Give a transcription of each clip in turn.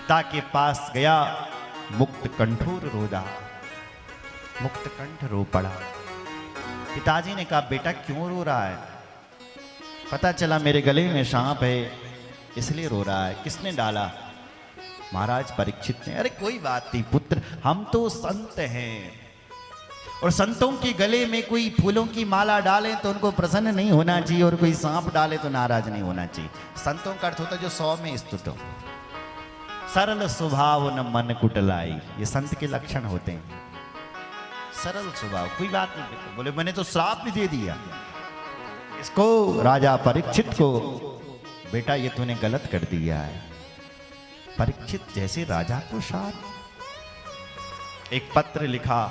पिता के पास गया, मुक्त कंठोर रोदा, मुक्त कंठ रो पड़ा। पिताजी ने कहा बेटा क्यों रो रहा है? पता चला मेरे गले में सांप है इसलिए रो रहा है। किसने डाला? महाराज परीक्षित ने। अरे कोई बात नहीं पुत्र, हम तो संत हैं और संतों के गले में कोई फूलों की माला डालें तो उनको प्रसन्न नहीं होना चाहिए और कोई सांप डाले तो नाराज नहीं होना चाहिए। संतों का अर्थ होता है जो 100 में स्तुत हो, सरल स्वभाव न मन कुटलाई, ये संत के लक्षण होते हैं। सरल स्वभाव, कोई बात नहीं। बोले मैंने तो श्राप भी दे दिया इसको, राजा परीक्षित को, बेटा ये तूने गलत कर दिया है। परीक्षित जैसे राजा को शाप। एक पत्र लिखा,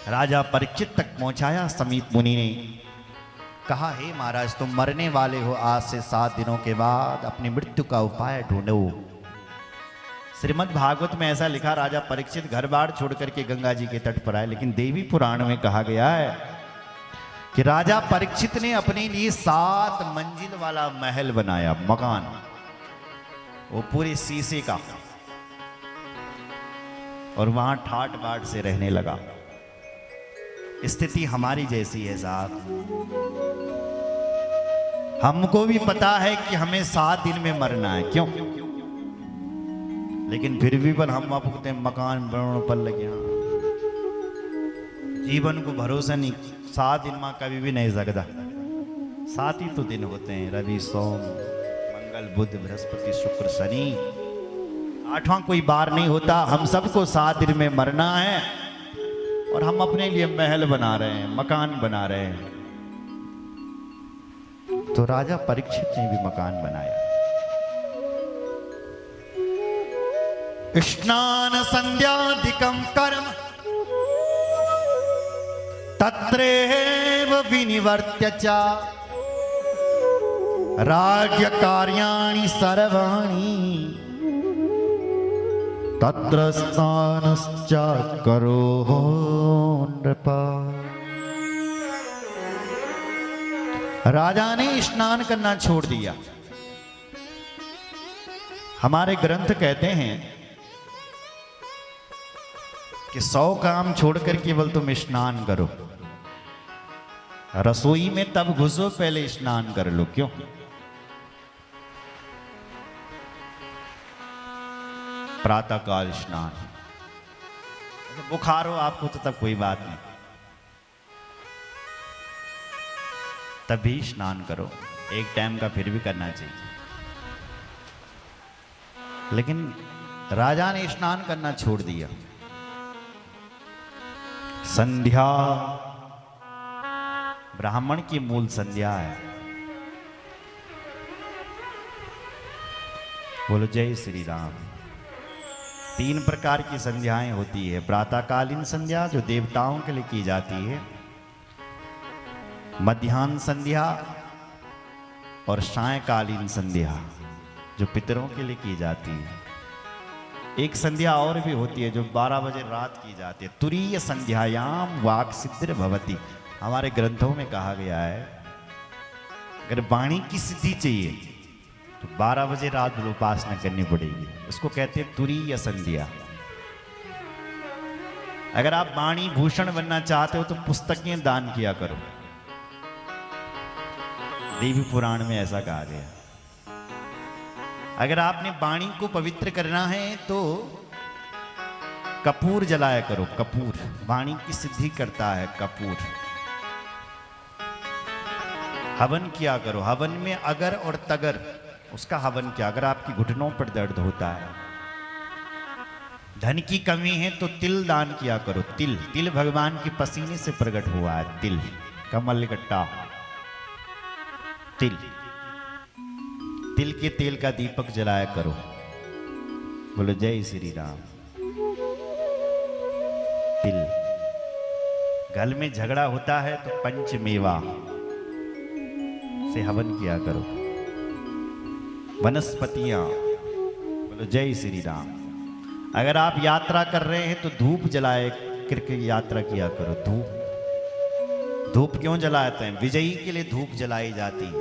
राजा परीक्षित तक पहुंचाया। समीप मुनि ने कहा हे महाराज तुम मरने वाले हो, आज से 7 दिनों के बाद अपनी मृत्यु का उपाय ढूंढो। श्रीमद् भागवत में ऐसा लिखा, राजा परीक्षित घर बार छोड़ करके गंगा जी के तट पर आए। लेकिन देवी पुराण में कहा गया है कि राजा परीक्षित ने अपने लिए 7 मंजिल वाला महल बनाया, मकान, वो पूरे शीशे का, और वहां ठाट बाट से रहने लगा। स्थिति हमारी जैसी है साहब। हमको भी पता है कि हमें 7 दिन में मरना है, क्यों? लेकिन फिर भी पर हम आपको मकान बनाने पर लगे। जीवन को भरोसा नहीं, 7 दिन में कभी भी नहीं सकता। 7 ही तो दिन होते हैं, रवि सोम मंगल बुध बृहस्पति शुक्र शनि, 8वां कोई बार नहीं होता। हम सबको 7 दिन में मरना है और हम अपने लिए महल बना रहे हैं, मकान बना रहे हैं। तो राजा परीक्षित ने भी मकान बनाया। स्नान संध्यादिकं कर्म तत्रैव विनिवर्त्य च राज्य कार्याणि सर्वाणि तत्र स्नानश्च करो नृपा। राजा ने स्नान करना छोड़ दिया। हमारे ग्रंथ कहते हैं कि 100 काम छोड़कर केवल तुम स्नान करो। रसोई में तब घुसो पहले स्नान कर लो, क्यों? प्रातः काल स्नान। बुखार हो आपको तो तब कोई बात नहीं, तभी स्नान करो, एक टाइम का फिर भी करना चाहिए। लेकिन राजा ने स्नान करना छोड़ दिया। संध्या, ब्राह्मण की मूल संध्या है। बोलो जय श्री राम। 3 प्रकार की संध्याएं होती है। प्रातःकालीन संध्या जो देवताओं के लिए की जाती है, मध्याह्न संध्या और सायंकालीन संध्या जो पितरों के लिए की जाती है। एक संध्या और भी होती है जो 12 बजे रात की जाती है, तुरीय संध्यायाम वाक् सिद्धिर भवति। हमारे ग्रंथों में कहा गया है अगर वाणी की सिद्धि चाहिए तो 12 बजे रात में उपासना करनी पड़ेगी। उसको कहते हैं तुरीय संध्या। अगर आप वाणी भूषण बनना चाहते हो तो पुस्तकें दान किया करो। देवी पुराण में ऐसा कहा गया। अगर आपने वाणी को पवित्र करना है तो कपूर जलाया करो। कपूर वाणी की सिद्धि करता है। कपूर हवन किया करो। हवन में अगर और तगर, उसका हवन क्या? अगर आपकी घुटनों पर दर्द होता है, धन की कमी है तो तिल दान किया करो। तिल, तिल भगवान की पसीने से प्रकट हुआ है। तिल, कमल गट्टा तिल, तिल के तेल का दीपक जलाया करो। बोलो जय श्री राम। तिल, गल में झगड़ा होता है तो पंचमेवा से हवन किया करो। वनस्पतियां, बोलो जय श्री राम। अगर आप यात्रा कर रहे हैं तो धूप जलाए करके यात्रा किया करो। धूप, धूप क्यों जलाते हैं? विजयी के लिए धूप जलाई जाती है।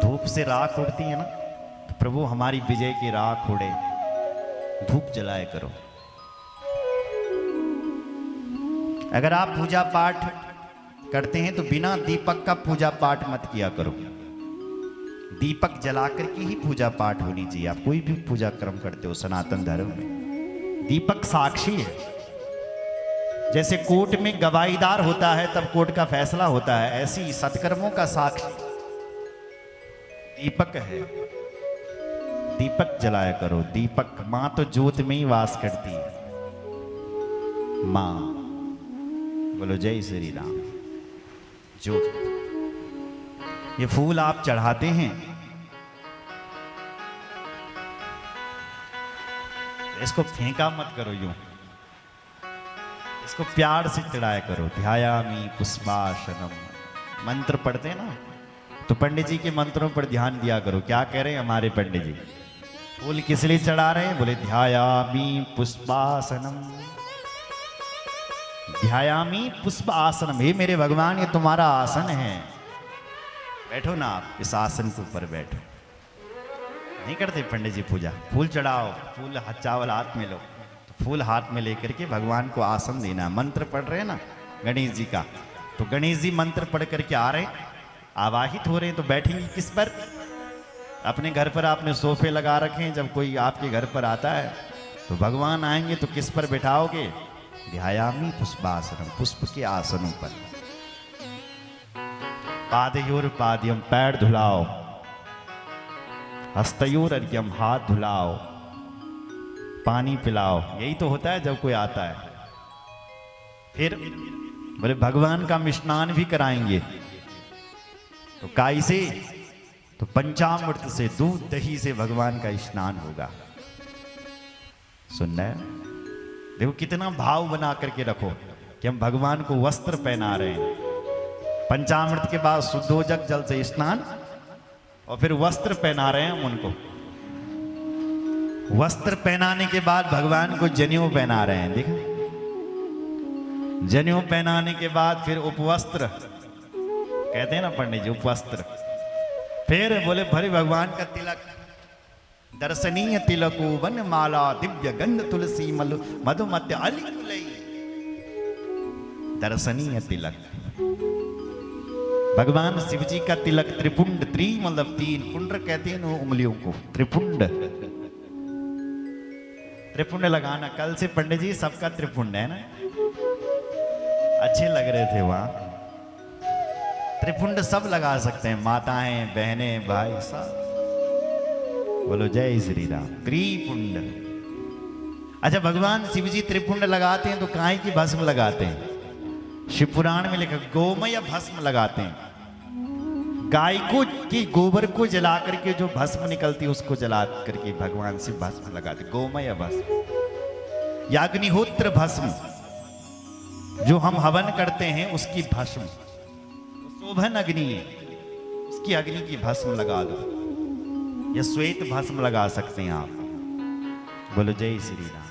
धूप से राख उड़ती है ना, तो प्रभु हमारी विजय की राख उड़े, धूप जलाए करो। अगर आप पूजा पाठ करते हैं तो बिना दीपक का पूजा पाठ मत किया करो। दीपक जला करके ही पूजा पाठ होनी चाहिए। आप कोई भी पूजा कर्म करते हो सनातन धर्म में, दीपक साक्षी है। जैसे कोर्ट में गवाहीदार होता है तब कोर्ट का फैसला होता है, ऐसी सत्कर्मों का साक्षी दीपक है। दीपक जलाया करो। दीपक, मां तो ज्योत में ही वास करती है। मां, बोलो जय श्री राम। ज्योत, ये फूल आप चढ़ाते हैं, इसको फेंका मत करो यूं, इसको प्यार से चढ़ाया करो। ध्यायामि पुष्पासनम, मंत्र पढ़ते हैं ना, तो पंडित जी के मंत्रों पर ध्यान दिया करो। क्या कह रहे हैं हमारे पंडित जी? फूल किस लिए चढ़ा रहे हैं? बोले ध्यायामि पुष्पासनम, ध्यायामि पुष्प आसनम। हे मेरे भगवान, ये तुम्हारा आसन है, बैठो ना आप इस आसन के ऊपर बैठो। नहीं करते पंडित जी पूजा? फूल चढ़ाओ, फूल चावल हाथ में लो, तो फूल हाथ में लेकर के भगवान को आसन देना। मंत्र पढ़ रहे हैं ना गणेश जी का, तो गणेश जी मंत्र पढ़ करके आ रहे हैं, आवाहित हो रहे हैं, तो बैठेंगे किस पर? अपने घर पर आपने सोफे लगा रखे हैं, जब कोई आपके घर पर आता है तो भगवान आएंगे तो किस पर बैठाओगे? ध्यायामि पुष्पासनम, पुष्प के आसनों पर। पादयोर पाद्यम, पैर धुलाओ। हस्तयोर अर्घ्यम, हाथ धुलाओ, पानी पिलाओ। यही तो होता है जब कोई आता है। फिर बोले भगवान का मिष्टान भी कराएंगे, तो काई से? तो पंचामृत से, दूध दही से भगवान का स्नान होगा। सुन रहे? देखो कितना भाव बना करके रखो कि हम भगवान को वस्त्र पहना रहे हैं। पंचामृत के बाद शुद्धोदक जल से स्नान, और फिर वस्त्र पहना रहे हैं हम उनको। वस्त्र पहनाने के बाद भगवान को जनेऊ पहना रहे हैं। देखा, जनेऊ पहनाने के बाद फिर उपवस्त्र कहते हैं ना पंडित जी, उपवस्त्र। फिर बोले भरे भगवान का तिलक, दर्शनीय तिलको वन माला दिव्य गंध तुलसी मधुमत्य अलिकुलई। दर्शनीय तिलक, भगवान शिव जी का तिलक त्रिपुंड, मतलब 3 पुंड कहते हैं उंगलियों को, त्रिपुंड। त्रिपुंड लगाना, कल से पंडित जी सबका त्रिपुंड है ना, अच्छे लग रहे थे वहां। त्रिपुंड सब लगा सकते हैं, माताएं, बहनें, भाई सब। बोलो जय श्री राम। त्रिपुंड। अच्छा, भगवान शिव जी त्रिपुंड लगाते हैं तो काहे की भस्म लगाते हैं? शिव पुराण में लिखा गोमय भस्म लगाते हैं। गाय को की गोबर को जला करके जो भस्म निकलती है उसको जला करके भगवान शिव भस्म लगाते, गोमय भस्म। याग्निहोत्र भस्म, जो हम हवन करते हैं उसकी भस्म, शोभन अग्नि है, उसकी अग्नि की भस्म लगा दो, या श्वेत भस्म लगा सकते हैं आप। बोलो जय श्री राम।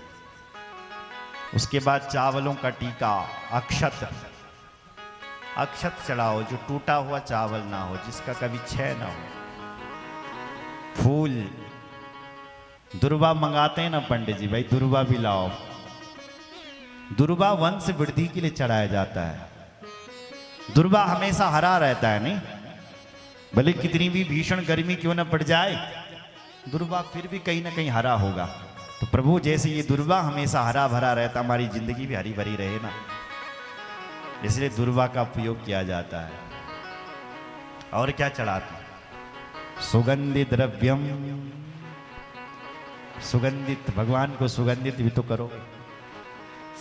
उसके बाद चावलों का टीका, अक्षत, अक्षत चढ़ाओ, जो टूटा हुआ चावल ना हो, जिसका कभी क्षय ना हो। फूल, दुर्वा मंगाते हैं ना पंडित जी, भाई दुर्वा भी लाओ। दुर्वा वंश वृद्धि के लिए चढ़ाया जाता है। दुर्वा हमेशा हरा रहता है, नहीं? भले कितनी भी भीषण गर्मी क्यों न पड़ जाए, दुर्वा फिर भी कहीं ना कहीं हरा होगा। तो प्रभु जैसे ये दुर्वा हमेशा हरा भरा रहता, हमारी जिंदगी भी हरी भरी रहे ना, इसलिए दुर्वा का उपयोग किया जाता है। और क्या चढ़ाते हैं? सुगंधित द्रव्यम, सुगंधित, भगवान को सुगंधित भी तो करो।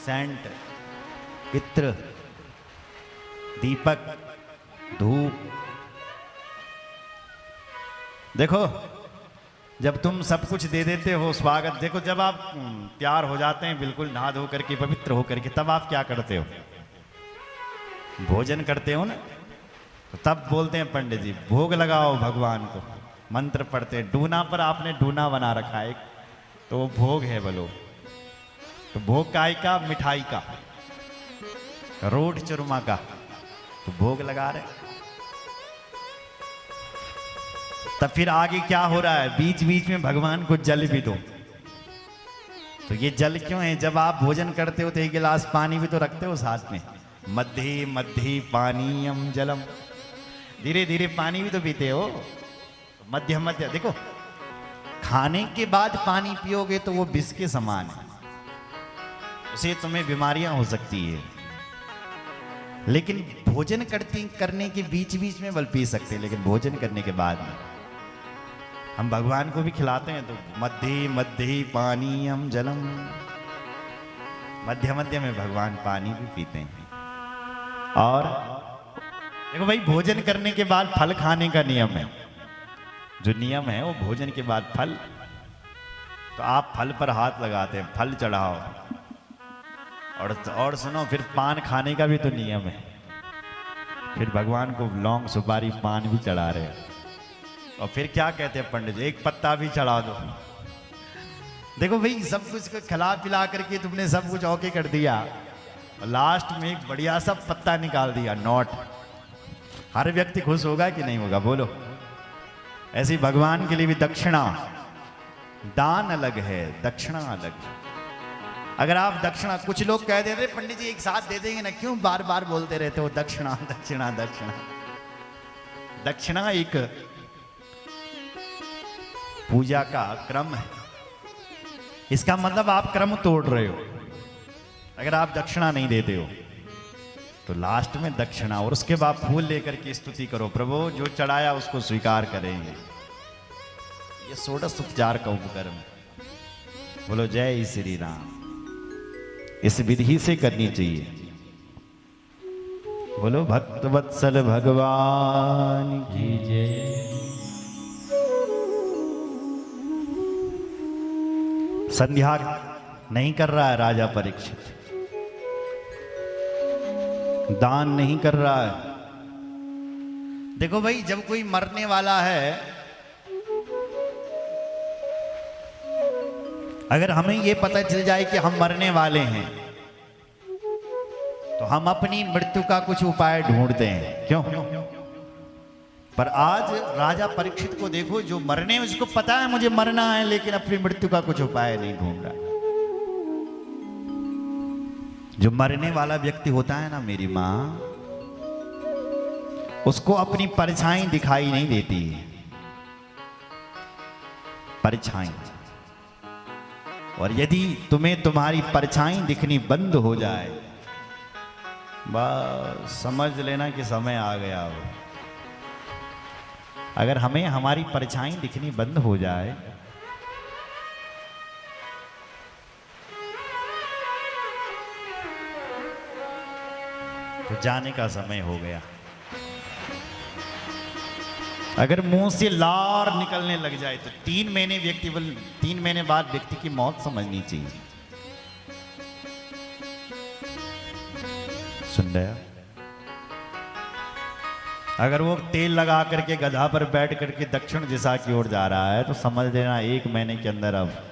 सेंट, इत्र, दीपक, धूप। देखो जब तुम सब कुछ दे देते हो, स्वागत, देखो जब आप तैयार हो जाते हैं बिल्कुल नहा धो करके, पवित्र होकर के, तब आप क्या करते हो? भोजन करते हो ना, तो तब बोलते हैं पंडित जी भोग लगाओ भगवान को, मंत्र पढ़ते हैं। डूना पर आपने डूना बना रखा है, तो वो भोग है। बोलो तो भोग काय का? मिठाई का, रोट चुरमा का, तो भोग लगा रहे। तब फिर आगे क्या हो रहा है, बीच बीच में भगवान को जल भी दो। तो ये जल क्यों है? जब आप भोजन करते हो तो एक गिलास पानी भी तो रखते हो साथ में। मध्य मध्य पानीयम जलम, धीरे धीरे पानी भी तो पीते हो। मध्य मध्य देखो, खाने के बाद पानी पियोगे तो वो विष के समान है, उसे तुम्हें बीमारियां हो सकती है। लेकिन भोजन करने के बीच बीच में बल पी सकते हैं, लेकिन भोजन करने के बाद में हम भगवान को भी खिलाते हैं। तो मध्य मध्य पानीयम जलम, मध्य मध्य में भगवान पानी भी पीते हैं। और देखो भाई, भोजन करने के बाद फल खाने का नियम है। जो नियम है वो भोजन के बाद फल, तो आप फल पर हाथ लगाते हैं, फल चढ़ाओ। और सुनो, फिर पान खाने का भी तो नियम है। फिर भगवान को लौंग सुपारी पान भी चढ़ा रहे हैं। और फिर क्या कहते हैं पंडित जी, एक पत्ता भी चढ़ा दो। देखो भाई, सब कुछ खिला पिला करके तुमने सब कुछ ओके कर दिया, लास्ट में एक बढ़िया सा पत्ता निकाल दिया, नोट। हर व्यक्ति खुश होगा कि नहीं होगा, बोलो? ऐसे भगवान के लिए भी दक्षिणा, दान अलग है, दक्षिणा अलग है। अगर आप दक्षिणा, कुछ लोग कह देते पंडित जी एक साथ दे देंगे ना, क्यों बार बार बोलते रहते हो दक्षिणा दक्षिणा दक्षिणा? दक्षिणा एक पूजा का क्रम है। इसका मतलब आप क्रम तोड़ रहे हो। अगर आप दक्षिणा नहीं देते हो तो लास्ट में दक्षिणा, और उसके बाद फूल लेकर के स्तुति करो, प्रभु जो चढ़ाया उसको स्वीकार करेंगे। ये षोडश उपचार का उपकर्म है। बोलो जय श्री राम। इस विधि से करनी चाहिए। बोलो भक्त वत्सल भगवान की जय। संध्या नहीं कर रहा है राजा परीक्षित, दान नहीं कर रहा है। देखो भाई, जब कोई मरने वाला है, अगर हमें यह पता चल जाए कि हम मरने वाले हैं, तो हम अपनी मृत्यु का कुछ उपाय ढूंढते हैं, क्यों? पर आज राजा परीक्षित को देखो, जो मरने, उसको पता है मुझे मरना है, लेकिन अपनी मृत्यु का कुछ उपाय नहीं ढूंढ रहा। जो मरने वाला व्यक्ति होता है ना मेरी माँ, उसको अपनी परछाई दिखाई नहीं देती है, परछाई। और यदि तुम्हें तुम्हारी परछाई दिखनी बंद हो जाए, बस समझ लेना कि समय आ गया हो। अगर हमें हमारी परछाई दिखनी बंद हो जाए, तो जाने का समय हो गया। अगर मुंह से लार निकलने लग जाए तो 3 महीने बाद व्यक्ति की मौत समझनी चाहिए। सुन रहे? अगर वो तेल लगा करके गधा पर बैठ करके दक्षिण दिशा की ओर जा रहा है, तो समझ लेना 1 महीने के अंदर अब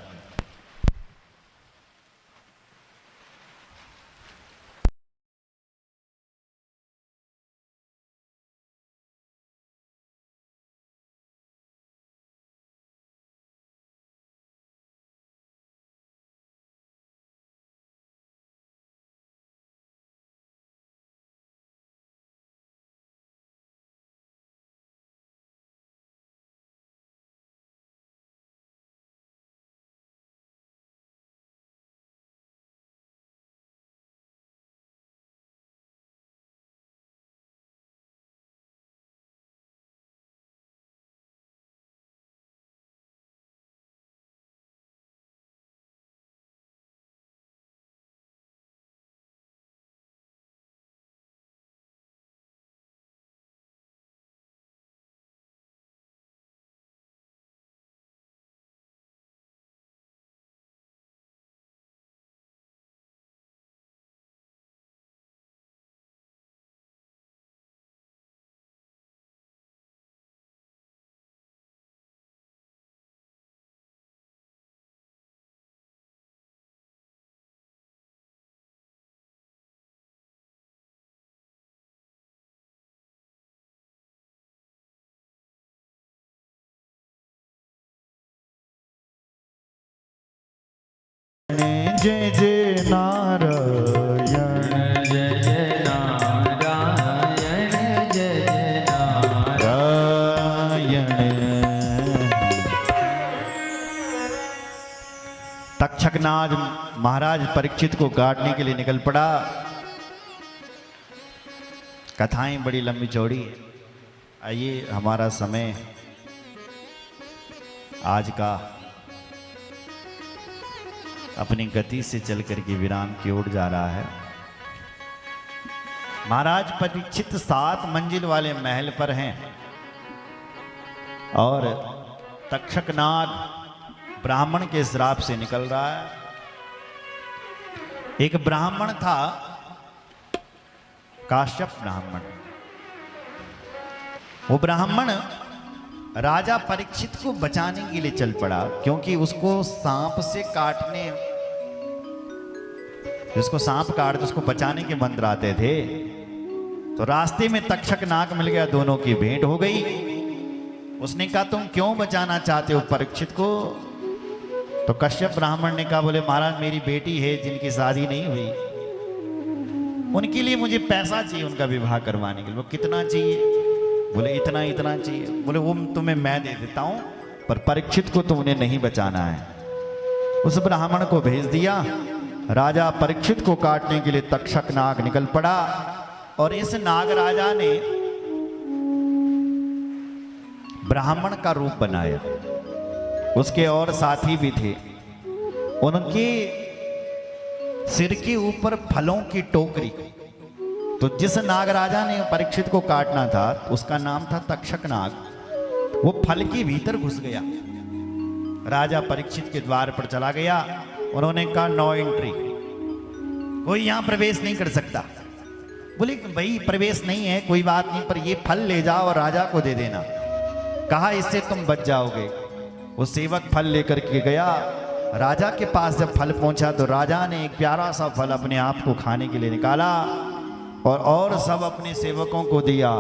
जय जय नारायण, जय जय नारायण, जय जय नारायण। तक्षकनाग महाराज परीक्षित को गाड़ने के लिए निकल पड़ा। कथाएं बड़ी लंबी चौड़ी है। आइए, हमारा समय आज का अपनी गति से चल करके विराम की ओर जा रहा है। महाराज परीक्षित 7 मंजिल वाले महल पर हैं और तक्षकनाग ब्राह्मण के श्राप से निकल रहा है। एक ब्राह्मण था, काश्यप ब्राह्मण। वो ब्राह्मण राजा परीक्षित को बचाने के लिए चल पड़ा, क्योंकि उसको सांप से काटने, जिसको सांप काटते उसको बचाने के मंत्र आते थे। तो रास्ते में तक्षकनाग मिल गया, दोनों की भेंट हो गई। उसने कहा, तुम क्यों बचाना चाहते हो परीक्षित को? तो कश्यप ब्राह्मण ने कहा, बोले महाराज मेरी बेटी है जिनकी शादी नहीं हुई, उनके लिए मुझे पैसा चाहिए उनका विवाह करवाने के लिए। वो कितना चाहिए? बोले इतना इतना चाहिए। बोले वो तुम्हें मैं दे देता हूं, पर परीक्षित को तुमने नहीं बचाना है। उस ब्राह्मण को भेज दिया। राजा परीक्षित को काटने के लिए तक्षकनाग निकल पड़ा और इस नाग राजा ने ब्राह्मण का रूप बनाया। उसके और साथी भी थे। उनके सिर के ऊपर फलों की टोकरी। तो जिस नाग राजा ने परीक्षित को काटना था उसका नाम था तक्षकनाग। वो फल के भीतर घुस गया, राजा परीक्षित के द्वार पर चला गया। उन्होंने कहा, नो एंट्री, कोई यहां प्रवेश नहीं कर सकता। बोले भाई प्रवेश नहीं है, कोई बात नहीं, पर ये फल ले जाओ और राजा को दे देना। कहा इससे तुम बच जाओगे। वो सेवक फल लेकर के गया। राजा के पास जब फल पहुंचा तो राजा ने एक प्यारा सा फल अपने आप को खाने के लिए निकाला और सब अपने सेवकों को दिया।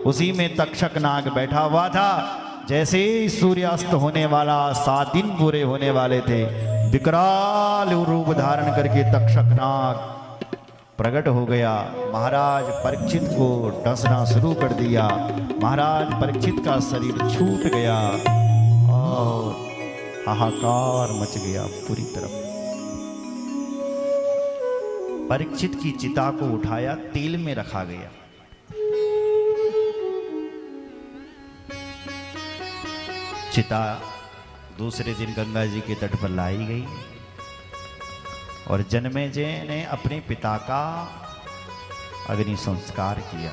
उसी में तक्षकनाग बैठा हुआ था। जैसे ही सूर्यास्त होने वाला, 7 दिन पूरे होने वाले थे, विकराल रूप धारण करके तक्षकनाग प्रकट हो गया। महाराज परीक्षित को डसना शुरू कर दिया। महाराज परीक्षित का शरीर छूट गया और हाहाकार मच गया पूरी तरफ। परीक्षित की चिता को उठाया, तेल में रखा गया। चिता दूसरे दिन गंगा जी के तट पर लाई गई और जन्मेजय ने अपने पिता का अग्नि संस्कार किया,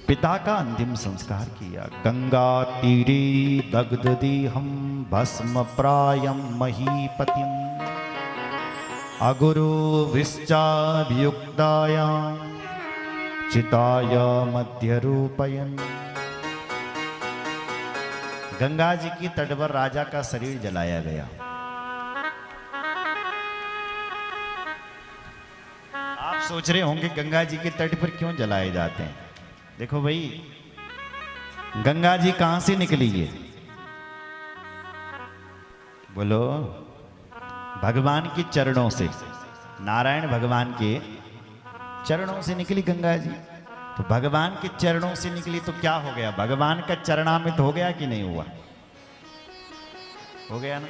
पिता का अंतिम संस्कार किया। गंगा तीरे दग्धदेहं भस्म प्रायं महीपतिम् अगुरु विश्चाभियुक्तायां चिताया मध्यरूपयन्। गंगा जी की तट पर राजा का शरीर जलाया गया। आप सोच रहे होंगे गंगा जी के तट पर क्यों जलाए जाते हैं? देखो भाई, गंगा जी कहां से निकली है? बोलो, भगवान के चरणों से। नारायण भगवान के चरणों से निकली गंगा जी। तो भगवान के चरणों से निकली तो क्या हो गया? भगवान का चरणामृत हो गया कि नहीं हुआ? हो गया ना।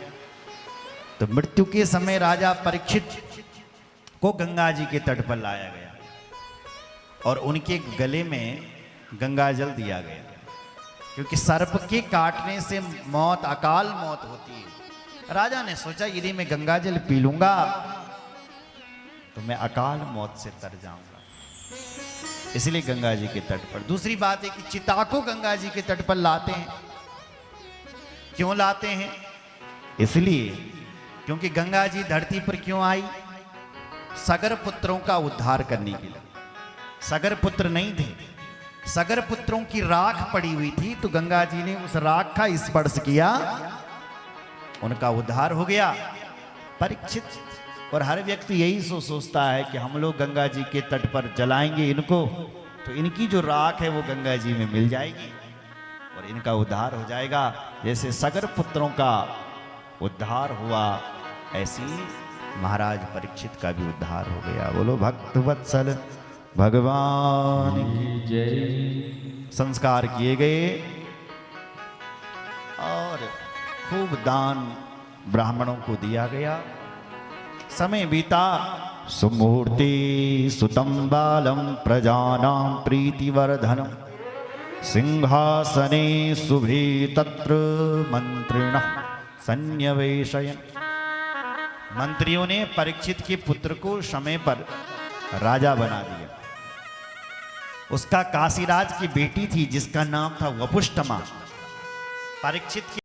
तो मृत्यु के समय राजा परीक्षित को गंगा जी के तट पर लाया गया और उनके गले में गंगा जल दिया गया, क्योंकि सर्प के काटने से मौत, अकाल मौत होती है। राजा ने सोचा यदि मैं गंगा जल पी लूंगा तो मैं अकाल मौत से तर जाऊंगा, इसलिए गंगा जी के तट पर। दूसरी बात है कि चिता को गंगा जी के तट पर लाते हैं। क्यों लाते हैं? इसलिए क्योंकि गंगा जी धरती पर क्यों आई? सगर पुत्रों का उद्धार करने के लिए। सगर पुत्र नहीं थे, सगर पुत्रों की राख पड़ी हुई थी, तो गंगा जी ने उस राख का स्पर्श किया, उनका उद्धार हो गया। परीक्षित और हर व्यक्ति यही सोचता है कि हम लोग गंगा जी के तट पर जलाएंगे इनको, तो इनकी जो राख है वो गंगा जी में मिल जाएगी और इनका उद्धार हो जाएगा। जैसे सगर पुत्रों का उद्धार हुआ ऐसी महाराज परीक्षित का भी उद्धार हो गया। बोलो भक्त वत्सल भगवान की जय। संस्कार किए गए और खूब दान ब्राह्मणों को दिया गया। समय बीता। सुमुहूर्ते सुतं बालं प्रजानां प्रीतिवर्धनम् सिंहासने शुभे तत्र मंत्रिणः सन्निवेशयन्। मंत्रियों ने परीक्षित के पुत्र को समय पर राजा बना दिया। उसका काशीराज की बेटी थी जिसका नाम था वपुष्टमा। परीक्षित की